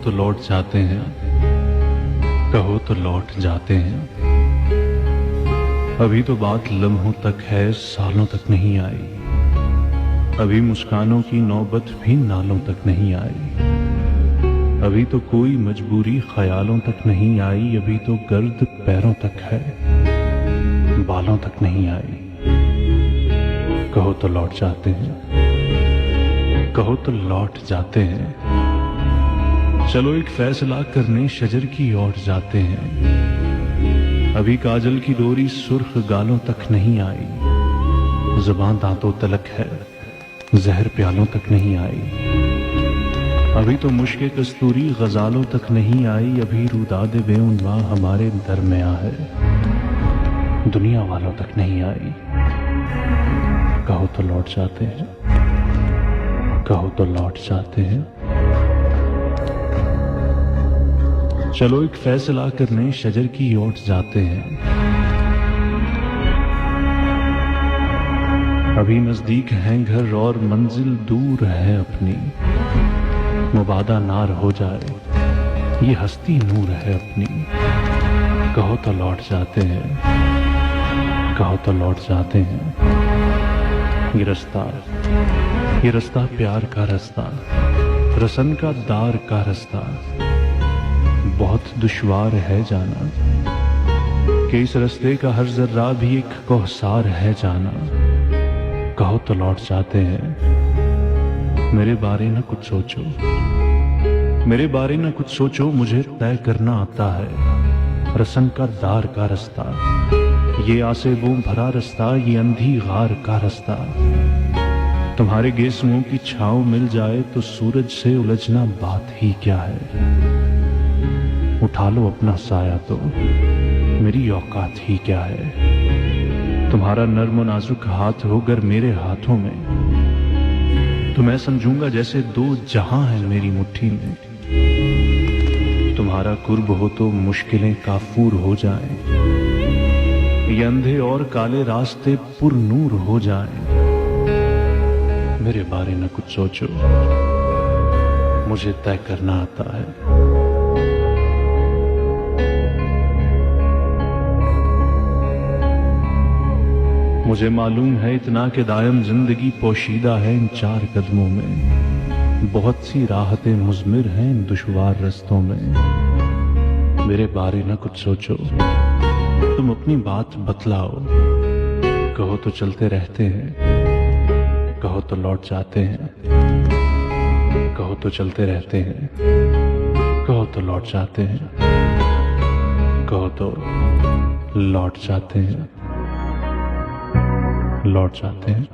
तो लौट जाते हैं, कहो तो लौट जाते हैं। अभी तो बात लम्हों तक है, सालों तक नहीं आई। अभी मुस्कानों की नौबत भी नालों तक नहीं आई। अभी तो कोई मजबूरी ख्यालों तक नहीं आई। अभी तो गर्द पैरों तक है, बालों तक नहीं आई। कहो तो लौट जाते हैं, कहो तो लौट जाते हैं। चलो एक फैसला करने शजर की ओर जाते हैं। अभी काजल की डोरी सुर्ख गालों तक नहीं आई। जुबान दांतों तलक है, जहर प्यालों तक नहीं आई। अभी तो मुश्के कस्तूरी गजालों तक नहीं आई। अभी रुदाद बेउनवा हमारे दरमियां है, दुनिया वालों तक नहीं आई। कहो तो लौट जाते हैं, कहो तो लौट जाते हैं। चलो एक फैसला करने शजर की ओर जाते हैं। अभी नजदीक हैं घर और मंजिल दूर है अपनी। मुबादा नार हो जाए, ये हस्ती नूर है अपनी। कहो तो लौट जाते हैं, कहो तो लौट जाते हैं। ये रास्ता प्यार का रास्ता, रसन का दार का रास्ता। बहुत दुश्वार है जाना कि इस रास्ते का हर जर्रा भी एक कोहसार है जाना। कहो तो लौट जाते हैं। मेरे बारे न कुछ सोचो, मेरे बारे न कुछ सोचो, मुझे तय करना आता है रसन का दार का रास्ता। ये आसेबों भरा रास्ता, ये अंधी गार का रास्ता। तुम्हारे गेसुओं की छांव मिल जाए तो सूरज से उलझना बात ही क्या है। उठा लो अपना साया तो मेरी औकात ही क्या है। तुम्हारा नर्म नाजुक हाथ हो अगर मेरे हाथों में, तो मैं समझूंगा जैसे दो जहां हैं मेरी मुट्ठी में। तुम्हारा कुर्ब हो तो मुश्किलें काफूर हो जाएं। ये अंधे और काले रास्ते पुरनूर हो जाएं। मेरे बारे न कुछ सोचो, मुझे तय करना आता है। मुझे मालूम है इतना कि दायम जिंदगी पोशीदा है इन चार कदमों में। बहुत सी राहतें मुज़मिर हैं इन दुश्वार रस्तों में। मेरे बारे न कुछ सोचो, तुम अपनी बात बतलाओ। कहो तो चलते रहते हैं, कहो तो लौट जाते हैं। कहो तो चलते रहते हैं, कहो तो लौट जाते हैं। कहो तो लौट जाते हैं, लौट जाते हैं।